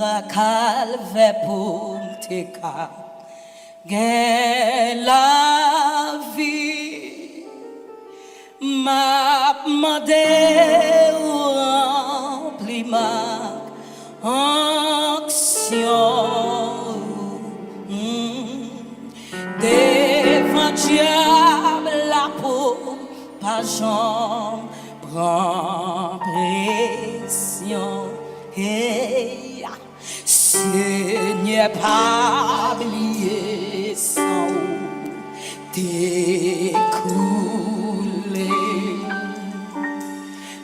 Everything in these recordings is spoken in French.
bras calvé pour te gain la vie m'a demandé rempli ma action devant diable la peau pas jambe prend pression hey, Seigneur pas oublier sans découlé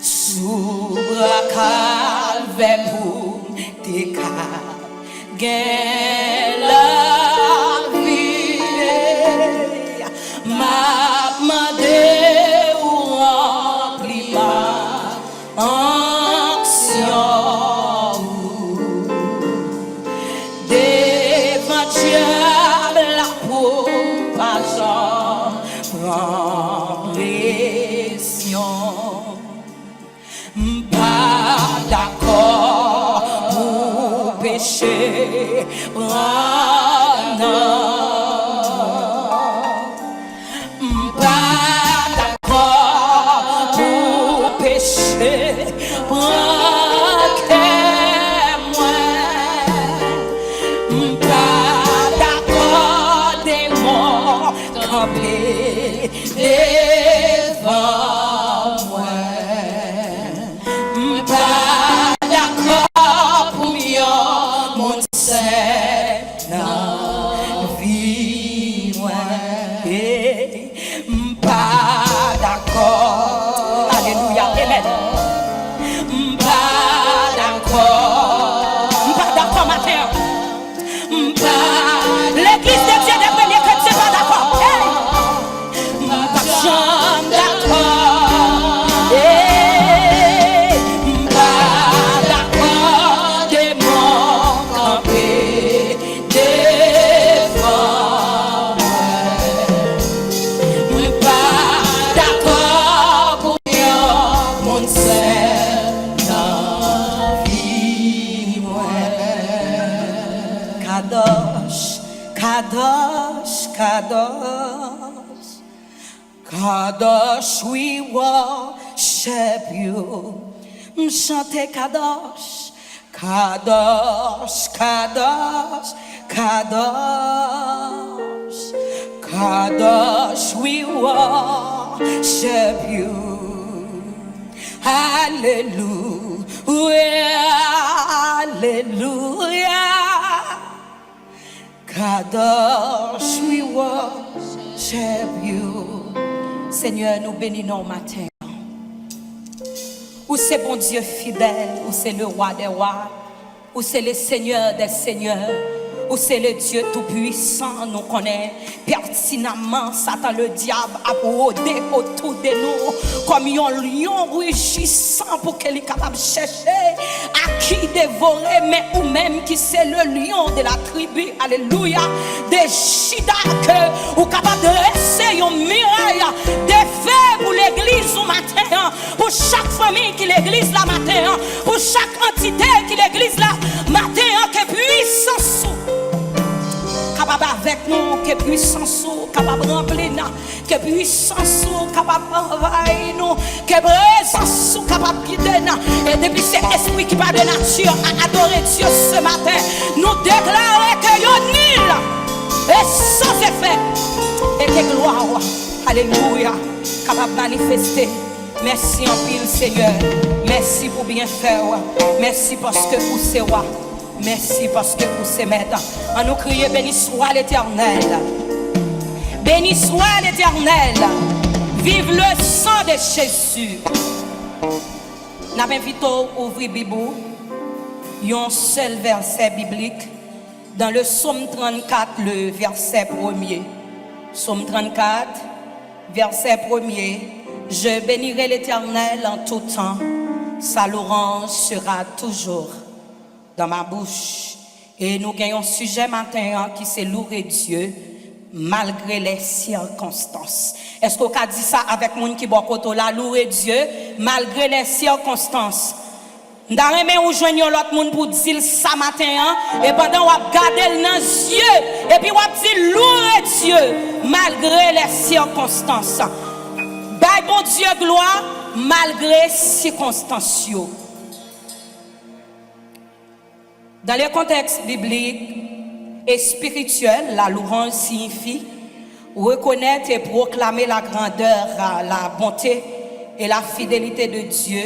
sous bras calvé pour tes gain la vie m'a demandé ou rempli ma action devant diable la peau pas prend pression pas d'accord pour pécher pas d'accord pour pécher pas d'accord des morts campés devant moi pas d'accord pour mon Seigneur vie moi pas d'accord alléluia amen pas d'accord matin l'église de Dieu des premiers chrétiens pas d'accord pas jamais d'accord pas d'accord des morts campés devant moi pas d'accord pour mon Seigneur vie moi Kadosh Kadosh Kadosh Kadosh we worship you chante Kadosh Kadosh Kadosh Kadosh Kadosh we worship you hallelujah hallelujah Kadosh we worship you Seigneur nous bénissons matin où c'est bon Dieu fidèle où c'est le roi des rois où c'est le Seigneur des seigneurs où c'est le Dieu tout-puissant nous connaît pertinemment Satan le diable a rôdé autour de nous comme un lion rugissant pour qu'il est capable de chercher à qui dévorer mais ou même qui c'est le lion de la tribu alléluia de Juda que ou capable de rester un muraille de feu pour l'église au matin pour chaque famille qui l'église la matin pour chaque entité qui l'église la matin que puissance capable avec nous, que puissance capable remplir nous, que puissance capable envahir nous, que présence capable guider nous. Et depuis cet esprit qui parle de nature à adorer Dieu ce matin, nous déclarons que yo nul et sans effet et que gloire, alléluia, capable de manifester. Merci en pile Seigneur, merci pour bien faire, merci parce que vous c'est roi. Merci parce que vous c'est maître. On nous crie béni soit l'Éternel. Béni soit l'Éternel. Vive le sang de Jésus. Nous invitons à ouvrir la Bible. Un seul verset biblique. Dans le psaume 34, le verset 1er. Psaume 34, verset 1er. Je bénirai l'Éternel en tout temps. Sa louange sera toujours dans ma bouche. Et nous gagnons un sujet matin qui c'est louer Dieu malgré les circonstances. Est-ce qu'on a dit ça avec moun qui bon côté là louer Dieu malgré les circonstances? N'arrêtez ou joindre l'autre monde pour dire ça matin et pendant on regarder dans les yeux et puis on dit louer Dieu malgré les circonstances. Bye bon Dieu gloire malgré les circonstances. Dans le contexte biblique et spirituel, la louange signifie reconnaître et proclamer la grandeur, la bonté et la fidélité de Dieu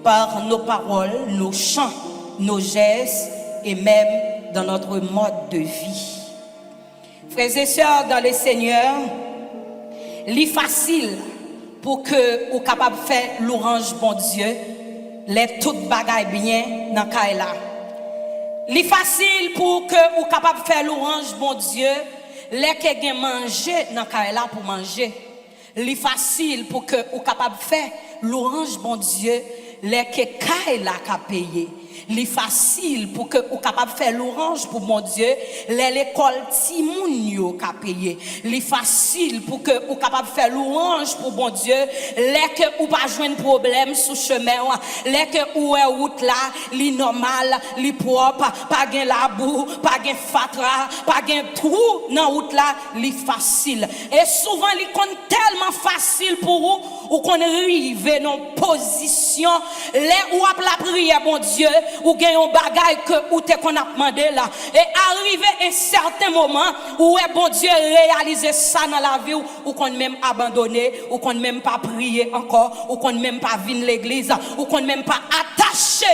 par nos paroles, nos chants, nos gestes et même dans notre mode de vie. Frères et sœurs dans le Seigneur, il est facile pour que vous capable de faire l'orange bon Dieu, les toutes bagailles bien dans Kaila. Il est facile pour que vous capable de faire l'orange bon Dieu, les que gen manger dans Kaila pour manger. Il est facile pour que vous capable de faire l'orange bon Dieu, les que Kaila ka payer. Il est facile pour que vous capable de faire l'orange pour mon Dieu, l'école Timoun yo ka payer. Il est facile pour que vous capable de faire l'orange pour mon Dieu, les que vous pas joindre problème sous chemin, les que ou est route là, li normal, li propre, pas gen la boue, pas gen fatra, pas gen trou dans route là, li facile. Et souvent li compte tellement facile pour vous ou qu'on arrive dans position les ou la prière bon Dieu ou gagne un bagage que ou te qu'on a demandé là et arrivé un certain moment où est bon Dieu réaliser ça dans la vie ou qu'on même abandonné ou qu'on même pas prier encore ou qu'on même pas venir l'église ou qu'on même pas attaché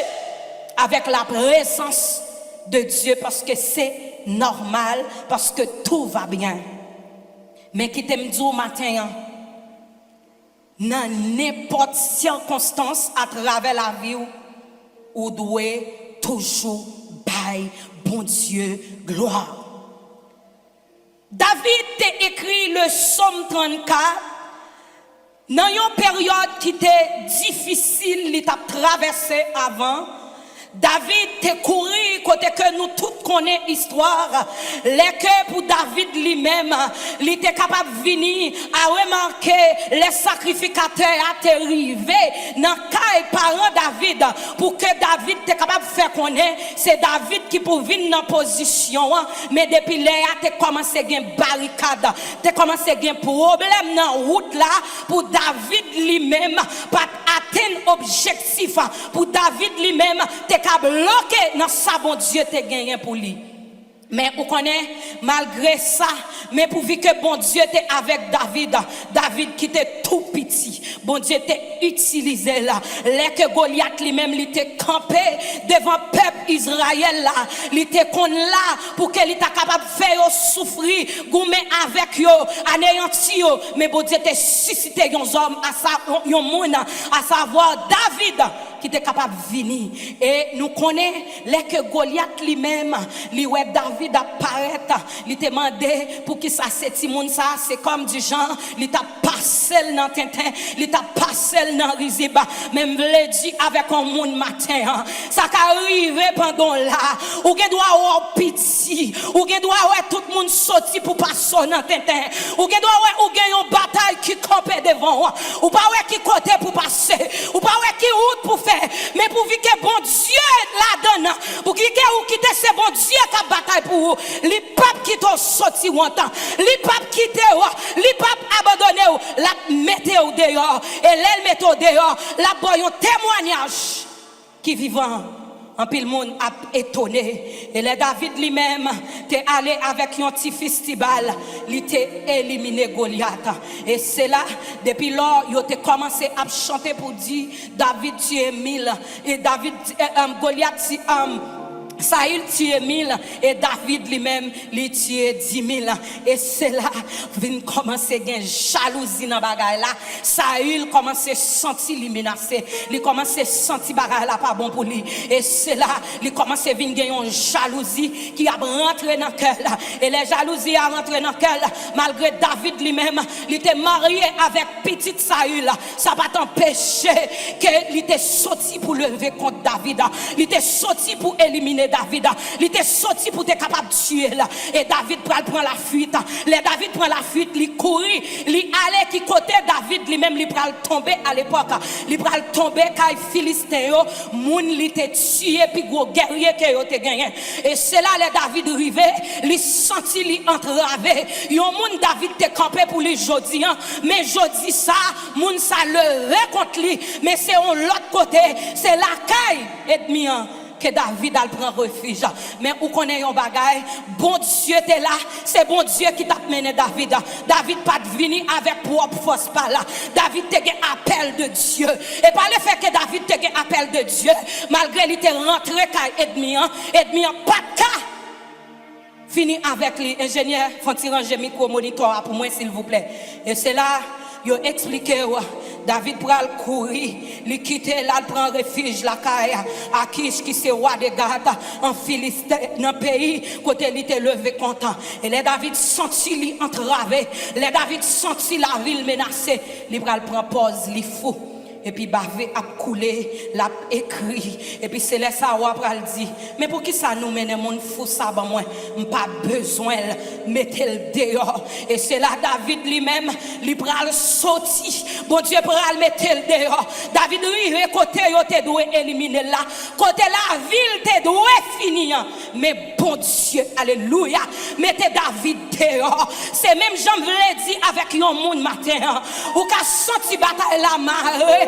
avec la présence de Dieu parce que c'est normal parce que tout va bien. Mais qui t'aime dire au matin dans n'importe circonstance à travers la vie ou doit toujours bailler bon Dieu gloire. David t'a écrit le psaume 34 dans une période qui était difficile, il t'a traversé avant. David te couru côté que nous tous connaissons l'histoire. Les que pour David lui-même, il était capable de venir à remarquer les sacrificateurs à arriver dans le parents David pour que David était capable de faire connaître. C'est David qui pour venir dans position. Mais depuis là, tu commencé à avoir une barricade. Tu commencé à avoir un problème dans la route là pour David lui-même pas atteindre l'objectif. Pour David lui-même, qu'à bloquer dans ça bon Dieu te gagné pour lui. Mais vous connaissez, malgré ça, mais pour que bon Dieu était avec David, David qui était tout petit, bon Dieu était utilisé là. Les que Goliath lui-même, il était campé devant le peuple Israël là, il était con là pour qu'il était capable de faire souffrir, goumer avec eux, anéantir eux. Mais bon Dieu était suscité un homme, un monde, à savoir David, qui était capable de venir. Et nous connaissons les que Goliath lui-même, lui ouais David apparaître, il te demandé pour qui ça c'est Timoun ça, c'est comme du genre, il t'a passé dans Tintin, il t'a passé dans Riziba, même vle dit avec un monde matin, ça qu'arrive pendant là, ou que doit avoir pitié, ou que doit avoir tout le monde sorti pour passer dans Tintin, ou que doit avoir ou gagne une bataille qui campe devant, ou pas ouais qui côté pour passer, ou pas ouais qui route pour faire, mais pour que bon Dieu la donne, pour que ou quitter c'est bon Dieu qui a bataille pour vous, les papes qui t'ont sorti ou temps, les papes qui t'ont, les papes abandonné, la mettez au dehors, et l'elle mettez au dehors, la boy un témoignage qui vivant. En pile monde a étonné. Et le David lui-même t'est allé avec un petit festival, il t'est éliminé Goliath. Et c'est là, depuis lors, il a commencé à chanter pour dire David tu es 1000 et David Goliath tu Saül tué 1000 et David lui-même lui tué 10 000. Et c'est là vient commencer à jalousie dans bagaille là. Saül commence à sentir lui menacé, il commence à sentir bagaille là pas bon pour lui. Et c'est là il commence à venir gagner une jalousie qui a rentré dans cœur là. Et les jalousies a rentré dans cœur là. Malgré David lui-même, il était marié avec petite Saül là. Ça va t'empêcher que il était sorti pour lever contre David. Il était sorti pour éliminer éliminer David. Il était sorti pour être capable de tuer là. Et David prend la fuite. Les David prend la fuite, il courit, il allait qui côté David lui-même il pral tomber à l'époque. Il pral tomber quand Philistin yo, moun li te tué puis gros guerrier que yo te gagné. Et c'est là les David arrivé, il senti li entravé. Yon moun David te campé pour lui jodi mais jodi ça moun ça le contre lui mais c'est on l'autre côté, c'est la caille ennemi que David a prend refuge. Mais où connaît un bagaille, bon Dieu t'es là, c'est bon Dieu qui t'a mené David. David pas venu avec propre force par là. David t'a un appel de Dieu. Et par le fait que David t'a un appel de Dieu, malgré il était rentré quand ennemi pas de cas. Fini avec les ingénieurs, faut-il ranger micro moniteur pour moi s'il vous plaît. Et c'est là il a expliqué David pral courir, il quitte là, il prend refuge la caille Akish qui c'est roi de Gath en Philistin dans le pays côté il était levé content. Et les David senti lui entravé, les David senti la ville menacée, il pral prend pause, il fou. Et puis bavé a coulé, l'a écrit et puis c'est là ça ou après dit mais pour qui ça nous mène mon fou ça ben moi pas besoin mettre le dehors. Et c'est là David lui-même il pral sorti, bon Dieu pral mettre le dehors. David rive côté yo te doit éliminer là, côté la ville te doit finir, mais bon Dieu alléluia mettez David dehors. C'est même Jean voulait dire avec un monde matin ou qu'a senti bataille la marée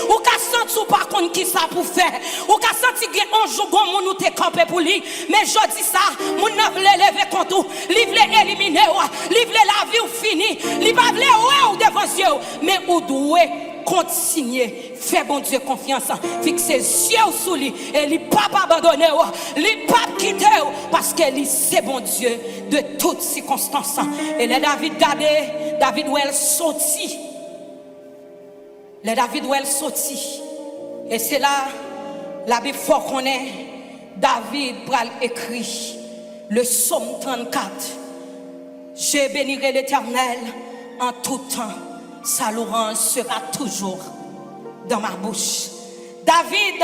ou qu'a senti ou pas contre qui ça pour faire ou qu'a senti que un jour gon moun ou te campé pour lui mais je dis ça moun n'a vle lever contre ou li vle éliminer ou li vle la vie ou fini li pas vle ou devant Dieu mais ou doit continuer fait bon Dieu confiance fixer yeux sur lui et li pas abandonner ou li pas quitter parce que lui c'est bon Dieu de toutes circonstances. Et les David gardé David où elle sorti. Les David où elle sorti. Et c'est là, la Bible fort qu'on est, David pral écrit le psaume 34. Je bénirai l'Éternel en tout temps. Sa louange sera toujours dans ma bouche. David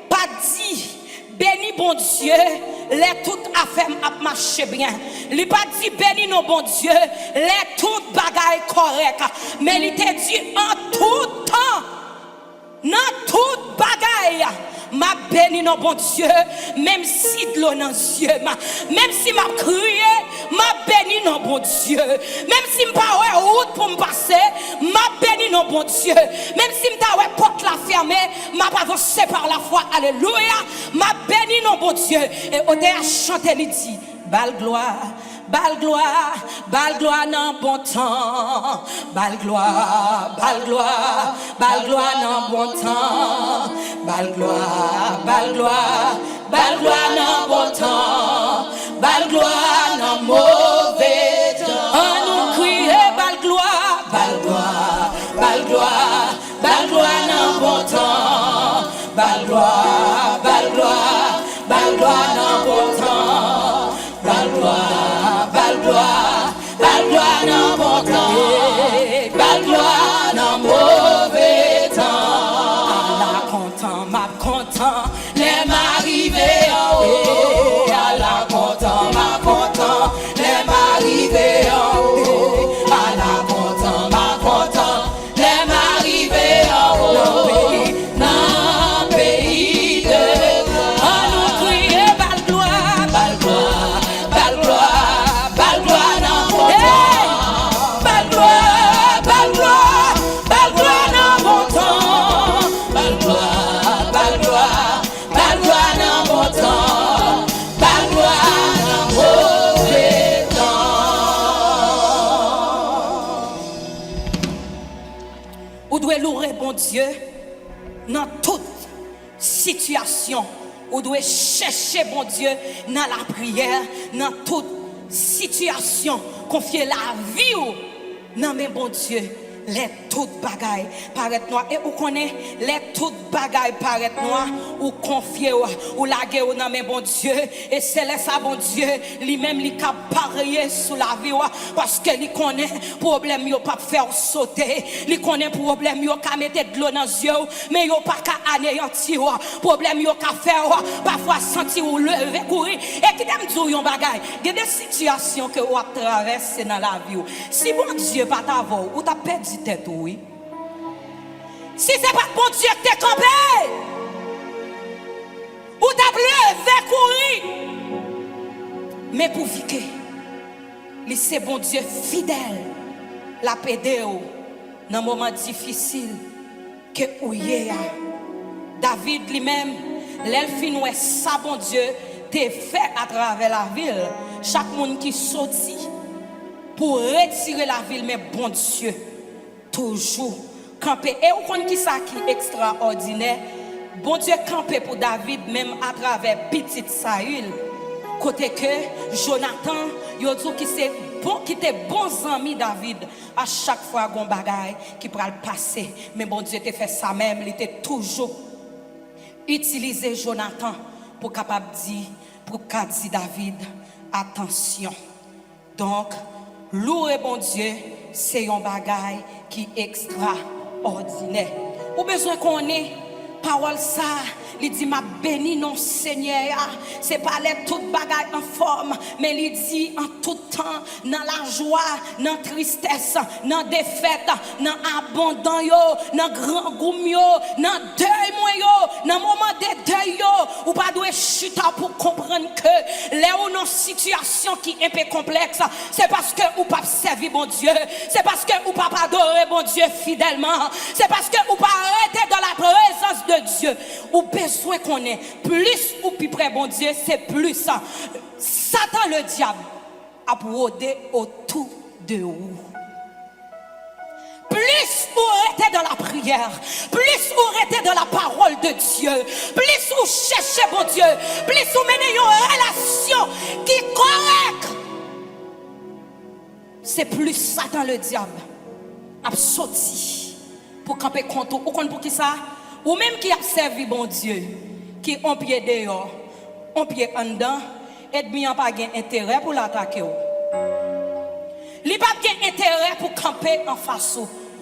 pas dit, béni bon Dieu, les toutes affaires a marché bien. Il pas dit béni non bon Dieu, les toutes bagailles correctes. Mais il t'a dit en tout temps, dans toute bagaille, m'a béni non bon Dieu, même si de l'eau dans les yeux, même si m'a crié, m'a béni non bon Dieu, même si m'a pas route pour me passer, m'a béni non bon Dieu, même si m'a pas porte la fermée, m'a pas avancé par la foi, alléluia, m'a béni non bon Dieu. Et on a chanté, il dit, bal gloire dans bon temps. Bal gloire dans bon temps. Bal gloire dans bon temps. Bal gloire dans mauvais temps. On nous crie bal gloire dans bon temps. Bal gloire dans bon temps. Bal gloire dans bon temps, bal gloire dans mauvais temps. Ma content, les m'arriver en haut. À la content, les m'arriver en haut. À la content, les m'arriver en haut. Dans pays de gloire, on nous crie bal gloire dans bon temps. Bal gloire dans bon temps. Bal gloire dans bon temps. Bal gloire dans mauvais temps. Ou doit louer bon Dieu dans toute situation. Ou doit chercher bon Dieu dans la prière, dans toute situation. Confier la vie ou non mais bon Dieu, les toutes bagailles paraît noir et ou connaît les toutes bagailles paraît noir ou confier ou laguer ou dans mes bon Dieu et c'est là ça bon Dieu lui-même li cap parier sur la vie parce que li connaît problème yo pas faire sauter li connaît problème yo ka mettre de l'eau dans yeux mais yo pas ka anéantir problème yo ka faire parfois sentir ou lever courir et qui t'aime dire yon bagaille il y a des situations que ou traverser dans la vie si bon Dieu pas t'avoir ou t'a perdu tête oui si c'est pas bon Dieu qui t'es campé ou t'as levé courir mais pour vivre c'est bon Dieu fidèle la pédé dans moment difficile que ou yé David lui-même l'elfin ouais ça bon Dieu t'es fait à travers la ville chaque monde qui sorti pour retirer la ville mais bon Dieu toujours camper et on connaît qui ça qui extraordinaire bon Dieu camper pour David même à travers petite Saül côté que Jonathan yo dit qui c'est bon qui était bons amis David à chaque fois gon bagaille qui pral passer mais bon Dieu te fait ça même il était toujours utiliser Jonathan pour capable dire pour dire David attention donc louer bon Dieu c'est un bagaille qui extraordinaire ou besoin qu'on ait parole ça il dit m'a béni non Seigneur c'est pas les toute bagaille en forme mais il dit en tout temps dans la joie dans tristesse dans défaite dans abondant yo dans grand goum yo dans deuil moi yo dans moment de deuil yo ou pas doit chuter pour comprendre que les ou non situation qui est un peu complexe c'est parce que ou pas servir bon Dieu c'est parce que ou pas adorer bon Dieu fidèlement c'est parce que ou pas arrêter dans la présence de Dieu ou besoin qu'on ait plus ou plus près bon Dieu c'est plus ça Satan le diable a brodé autour de vous plus vous restez dans la prière plus vous restez dans la parole de Dieu plus vous cherchez bon Dieu plus vous menez une relation qui est correcte c'est plus Satan le diable a sorti pour camper contre ou pour qui ça ou même qui a servi bon Dieu qui on pied dehors on pied en dedans et bien pas gain intérêt pour l'attaquer li pas gain intérêt pour camper en face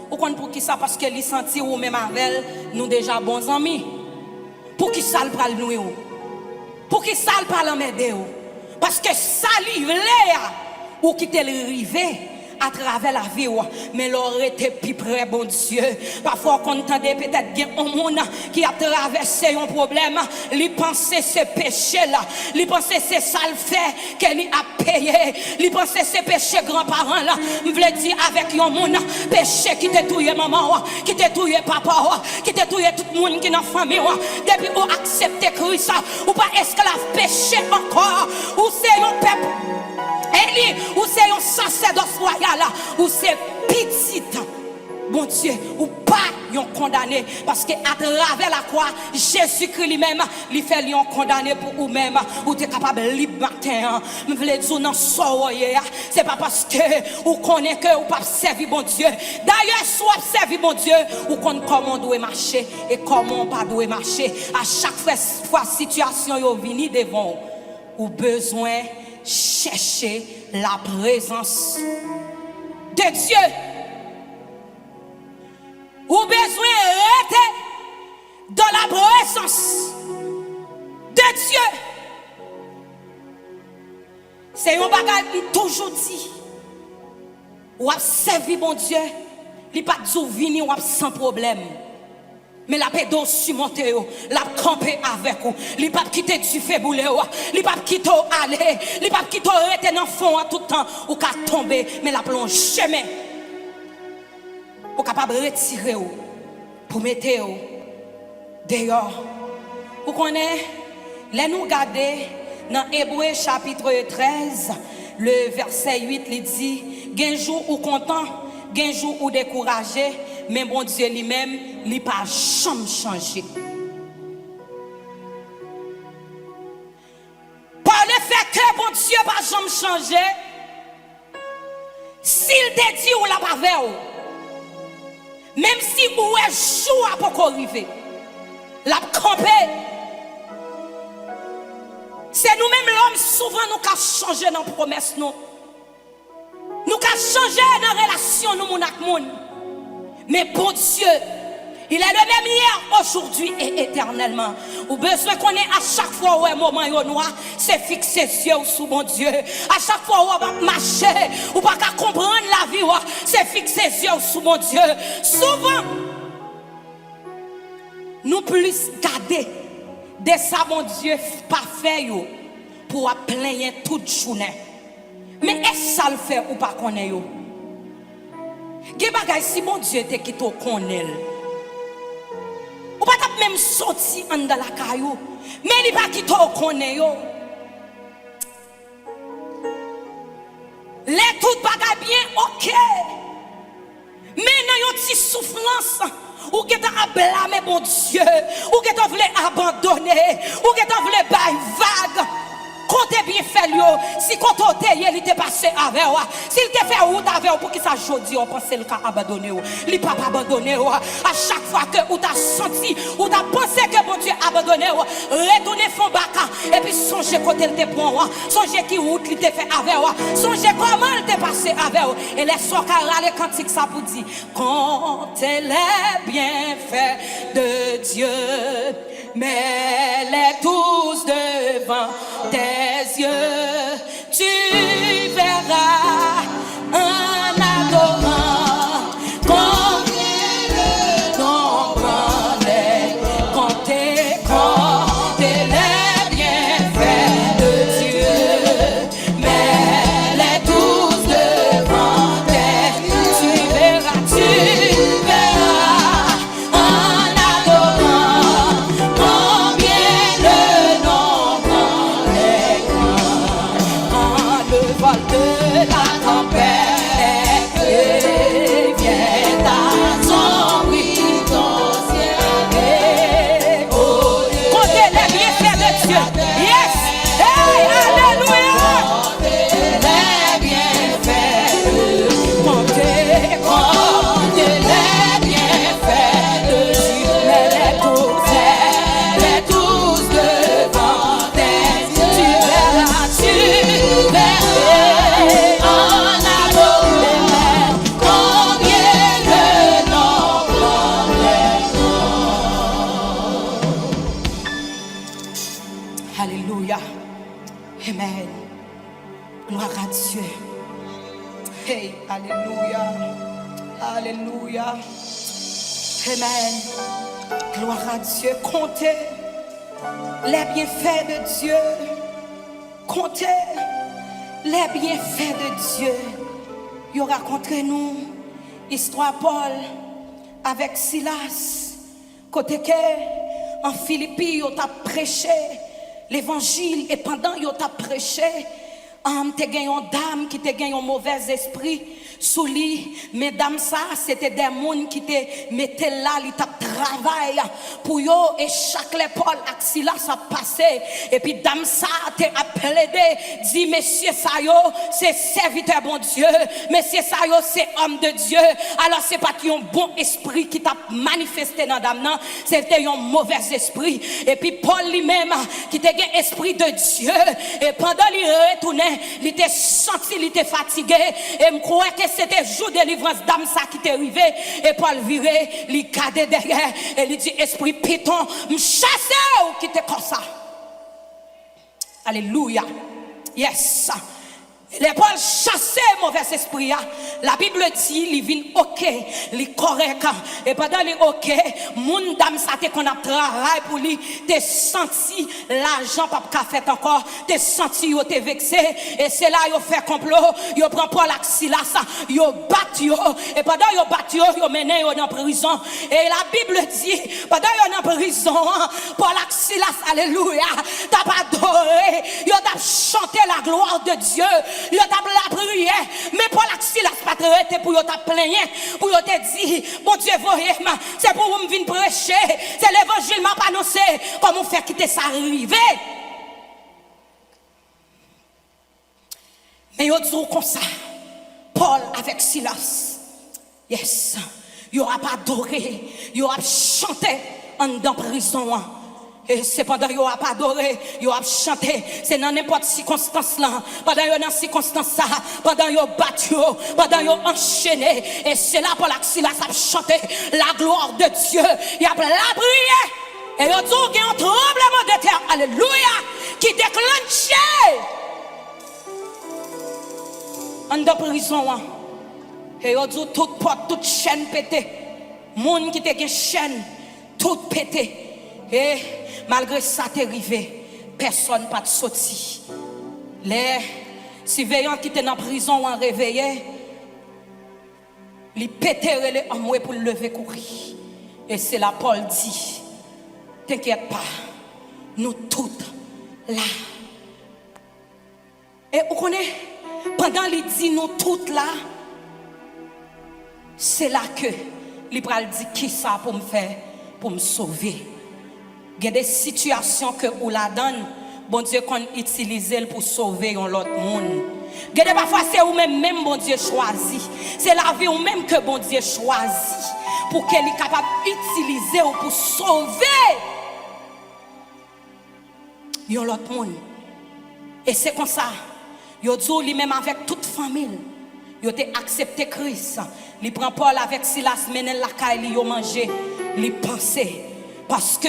ou pour qui ça parce que li senti ou même avec nous déjà bons amis pour qui ça le pral nous pour qui ça le pral m'aider parce que ça livre ou qui te le rivé à travers la vie mais l'aurait été plus près bon Dieu parfois qu'on entendait peut-être bien un monde qui a traversé un problème lui penser ce péché là lui penser c'est ça le fait qu'elle a payé lui penser ce péché grands-parents là me voulait dire avec un monde péché qui t'a touillé maman qui t'a touillé papa qui t'a touillé tout le monde qui dans famille depuis ou accepter Christ ou pas esclave péché encore ou c'est un peuple Eli, ou c'est un sacerdoce royal, ou c'est petit, bon Dieu, ou pas un condamné, parce qu'à travers la croix, Jésus-Christ lui-même, il fait un condamné pour vous-même, ou tu es capable de libre matin. Je veux dire, non, c'est pas parce que vous connaissez que vous pas servir bon Dieu. D'ailleurs, soit servir bon Dieu, ou connaissez comment on doit marcher et comment on pas doit marcher. À chaque fois, situation est venue devant ou besoin chercher la présence de Dieu ou besoin rester dans la présence de Dieu c'est un bagage qui toujours dit ou a servi bon Dieu il pas de venir ou sans problème mais la pédo surmonter la camper avec vous li pas quitter du fait bouler li pas quitter aller li pas quitter rester dans fond en tout temps ou ka tomber mais la plonge chemin ou capable retirer pour mettre dehors vous connaissez les nous garder dans Hébreux chapitre 13 le verset 8 il dit gain jour ou content gain jour ou découragé mais bon Dieu lui-même il pas jamais changé par le fait que bon Dieu pas jamais changé s'il te dit ou la pas fait Même si où est jour à pas arriver. La camper. C'est nous-mêmes l'homme souvent nous qui changer dans la promesse nous. Nous qui changer dans la relation nous mon avec moun. Mais bon Dieu, il est le même hier, aujourd'hui et éternellement. Ou besoin qu'on ait à chaque fois où un moment est noir, c'est fixer ses yeux sous mon Dieu. À chaque fois où on va marcher, ou pas qu'à comprendre la vie, c'est fixer ses yeux sous mon Dieu. Souvent, nous plus garder de ça, mon Dieu, parfait pour plaindre toute journée. Mais est-ce que ça le fait ou pas qu'on est yo? Si mon Dieu te quitte au connaît. Ou pas même sorti en dans la caillou, mais il pas quitte au connaît yo. Les tout bagages bien OK. Mais dans une petite souffrance, ou que tu as blâmé mon Dieu, ou que tu voulais abandonner, ou que tu voulais bailler vague. Comptez bien fait lui, si quand il était passé avec vous, s'il te fait route avec vous pour qu'il ça jodi on pense le cas abandonné ou, il pas abandonné ou, à chaque fois que ou t'a senti ou t'a pensé que mon Dieu abandonné ou, retournez fond baka et puis songez côté il te prend, songez qui route il te fait avec vous, songez comment il te passé avec vous et les soirs les cantiques ça vous dit comptez les bienfaits de Dieu. Mets-les tous devant tes yeux, tu verras un adorant combien le nombre les compter les bienfaits de Dieu. Mets-les tous devant tes yeux, tu verras un adorant. De la tempête et vient à son oui ton ciel. Comptez les bienfaits de Dieu. Yes. Hey, alléluia. Les bienfaits de Dieu. Comptez les bienfaits de Dieu. Les tous devant tes yeux. Tu verras. Alléluia. Amen. Gloire à Dieu. Hey, alléluia. Alléluia. Amen. Gloire à Dieu. Comptez les bienfaits de Dieu. Comptez les bienfaits de Dieu. Il raconté nous histoire Paul avec Silas. Côté que en Philippi, il a prêché l'évangile et pendant il a prêché, te gagné une dame qui te gagné un mauvais esprit sous lui. Mesdames ça, c'était des gens qui te mettaient là, ils t'a travail pour yo et chaque Paul Silas a passé et puis dame ça te appelé dit monsieur ça yo c'est serviteur bon Dieu, monsieur ça yo c'est homme de Dieu. Alors c'est pas un bon esprit qui t'a manifesté dans dame non, c'était un mauvais esprit. Et puis Paul lui-même qui te un esprit de Dieu et pendant il retournait, il était senti, il était fatigué et me croyait que c'était jour de délivrance d'âme ça qui t'est arrivé et Paul viré, il cadait derrière et il dit esprit piton, me chasser ou qui t'est comme ça. Alléluia. Yes. Les Paul chasser mauvais esprit. La Bible dit, il vient OK, il correct. Et pendant les OK, mon dame ça te qu'on a travail pour lui, te senti l'argent pas fait encore, te senti yo te vexé et c'est là yo fait complot, yo prend Paul Silas, yo bat yo et pendant yo bat yo mené yo dans prison et la Bible dit pendant yo dans prison, Paul Silas alléluia, t'a pas adoré, yo t'a chanté la gloire de Dieu. Yo t'a la prière, mais pour Silas pas traité pour yo t'a plaigné, pour yo te dit, bon Dieu voyez-moi, c'est pour vous me venir prêcher, c'est l'évangile m'a pas annoncé, comment faire quitter ça arriver. Mais yo dit comme ça, Paul avec Silas, yes, Yo a pas adoré, yo a chanté en dans prison. Et c'est pendant yo a pas adoré, yo a chanté, c'est dans n'importe circonstance là, pendant yo dans circonstance ça, pendant yo battu, pendant yo enchaîné, et c'est là pour l'axila ça chanté la gloire de Dieu, il y a la prière, et yo dit qu'il y a un tremblement de terre, alléluia, qui déclenche en dans prison. Et yo dit toute porte, toute chaîne pété, monde qui te gen chaîne, tout pété. Et malgré ça, t'es arrivé, personne pas de sorti. Les surveillants qui étaient dans la prison ont réveillé, ils pétaient les hommes pour lever courir. Et c'est là Paul dit, t'inquiète pas, nous toutes là. Et vous connaissez, pendant qu'il dit nous toutes là, c'est là que il dit qui ça pour me faire, pour me sauver. Il y a des situations que vous la donne, bon Dieu qu'on utilise pour sauver l'autre monde. Il y a des parfois c'est vous-même, bon Dieu choisi. C'est la vie ou même que bon Dieu choisit pour qu'elle est capable d'utiliser pour sauver l'autre monde. Et c'est comme ça. Yo dit lui-même avec toute famille. Yo te accepté Christ. Il prend Paul avec Silas, mène la caille, il manger, il pensait. Parce que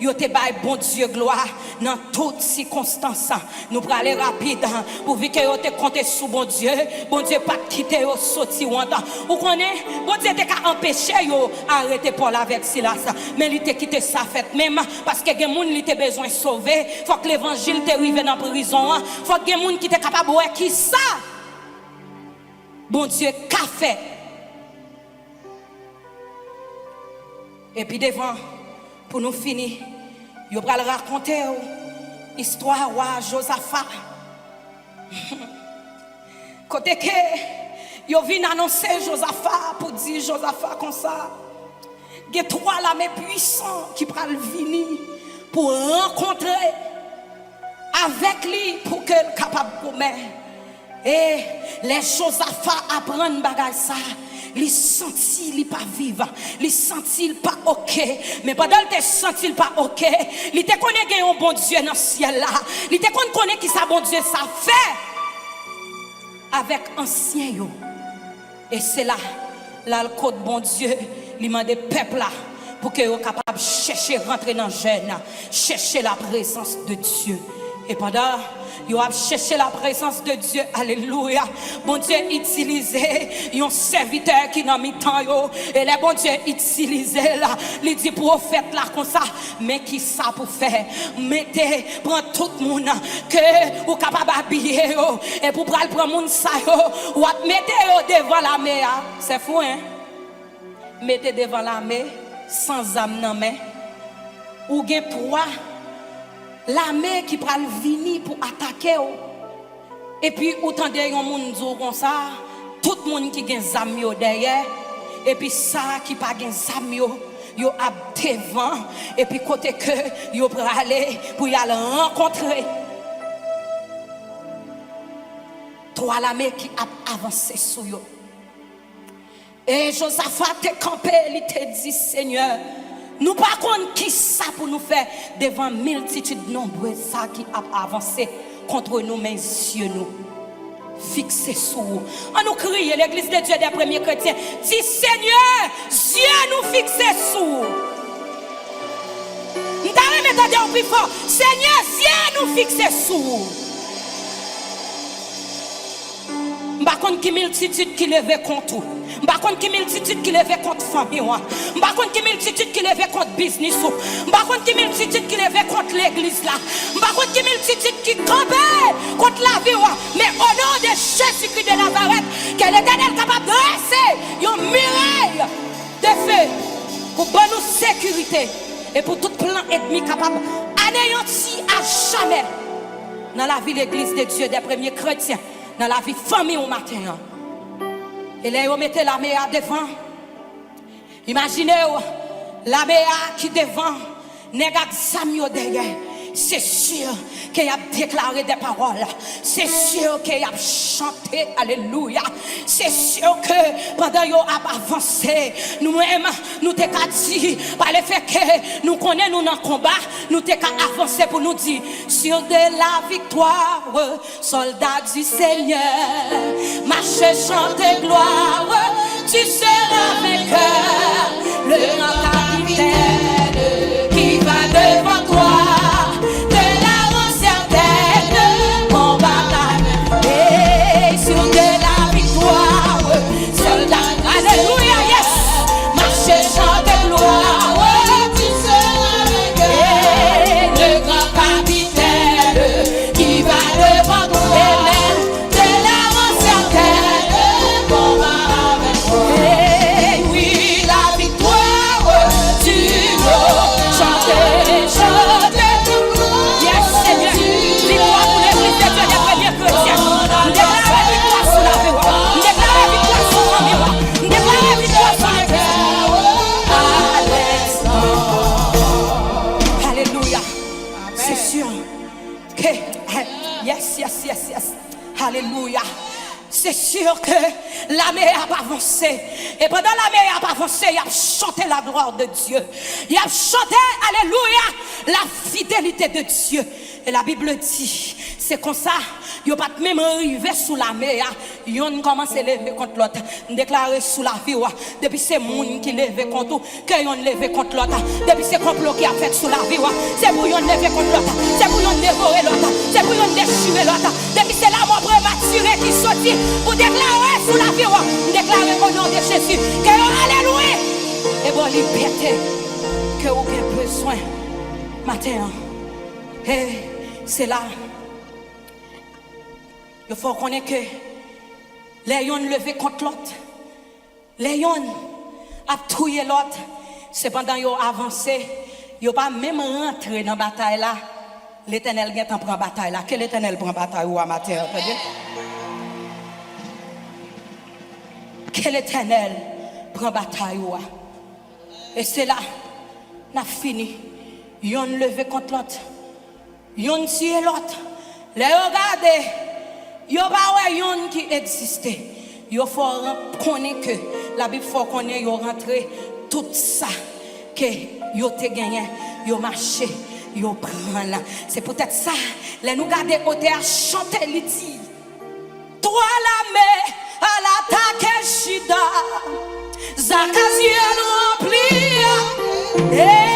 yo te bail bon Dieu gloire dans toutes circonstances. Nous prenons aller rapide pour voir que yo te compté sous bon Dieu pas quitter yo sorti ou entend. Vous connaissez bon Dieu te empêcher yo arrêter Paul avec Silas, mais il te quitté ça fait même parce que gen moun li te besoin sauver, faut que l'évangile te arrive dans prison, faut que gen moun qui te capable ouais qui ça. Bon Dieu qu'a fait. Et puis devant pour nous finir, je vais raconter l'histoire de Josaphat. Côté que je viens annoncer Josaphat pour dire Josaphat comme ça. Il y a 3 l'armée puissants qui prennent venir pour rencontrer avec lui pour qu'elle soit capable de commettre. Et les Josaphat apprennent bagage ça. Il senti il pas vivant, il senti il pas OK, mais pendant il te senti il pas OK, il te connaît qu'il y a un bon Dieu dans le ciel là, il te connaît qui ça bon Dieu ça fait avec ancien yo. Et c'est là le code bon Dieu il m'a des peuple là pour que soient capable chercher rentrer dans jeune, chercher la présence de Dieu. Et pendant yo a cherché la présence de Dieu, alléluia. Bon Dieu utilisé un serviteur qui n'a mis temps yo et les bon Dieu utilisé là, il dit prophète là comme ça, mais qui ça pour faire? Mettez prend tout le monde que ou capable habiller yo et pour prendre monde ça yo ou mettez yo devant la mer, c'est fou hein. Mettez devant la mer sans âme dans main. Ou gen poids l'armée qui pral venir pour attaquer. Et puis autant de yon moun dou comme ça, tout le monde qui gen zam yo derrière et puis ça qui pas gen zam yo a devant et puis côté que yo pral aller pour y aller rencontrer 3 l'armée qui a avancé sur yo. Et Josaphat te campé, il te dit Seigneur, nous par contre qui ça pour nous faire devant multitude nombreuses ça qui a avancé contre nous mes yeux nous fixés sur vous. On nous crie l'église de Dieu des premiers chrétiens dit Seigneur Dieu nous fixés sur vous. Nous t'avons mettre en plus fort Seigneur Dieu nous fixés sur vous. Par contre qui multitude qui levait contre vous. Par contre qui multitude qui levait contre famille. Par contre qui multitude qui levait contre business. Par contre qui multitude qui levait contre l'église là. Par contre qui multitude qui campait contre la vie. Mais au nom de Jésus-Christ de Nazareth, que l'Éternel est capable de dresser une muraille de feu pour bonne sécurité et pour tout plan ennemi capable anéantir à jamais dans la vie de l'église de Dieu des premiers chrétiens, dans la vie famille au matin. Et là, vous mettez la méa devant. Imaginez la méa qui devant, nèg ak sam yo derrière. c'est sûr qu'il a déclaré des paroles. C'est sûr qu'il a chanté. Alléluia. C'est sûr que pendant qu'il a avancé, nous-mêmes, nous t'avons dit, par le fait que nous connaissons dans le combat, nous t'avons avancé pour nous dire, sur de la victoire, soldats du Seigneur, marche, chante gloire, tu seras vainqueur, le grand capitaine qui va devant toi. Alléluia. C'est sûr que l'armée a avancé. Et pendant l'armée a avancé, il a chanté la gloire de Dieu. Il a chanté, alléluia, la fidélité de Dieu. Et la Bible dit, c'est comme ça, il n'y a pas même arrivé sous la mer. Ils ont commencé à lever contre l'autre. Déclaré sous la vie. Depuis c'est monde qui lève contre eux, qu'ils ont levé contre l'autre. Depuis c'est complot qui a fait sous la vie. C'est pour yon lever contre l'autre. C'est pour yon dévorer l'autre. C'est pour yon déchirer l'autre. Depuis c'est la mort prématurée qui sortit pour déclarer sous la vie. Déclarer au nom de Jésus que alléluia. Et bon liberté que vous avez besoin matin. Et c'est là. Il faut connaître que les gens levé contre l'autre. Les gens a tué l'autre. Cependant, ils ont avancé. Ils n'ont pas même rentré dans la bataille là. L'Éternel vient en prendre bataille là. Quel Éternel prend bataille ou à matin? Quel Éternel prend bataille ou à? Et c'est là, on a fini. Ils ont levé contre l'autre. Ils ont tué l'autre. Les regardez. Il n'y a pas de qui existe. Il faut connaître que la Bible faut connaître, il rentré tout ça que il a gagné, il a marché, il a pris. C'est peut-être ça. Les nous garder côté à chanter, il dit toi la mer à l'attaque Shida, Zakaziel rempli.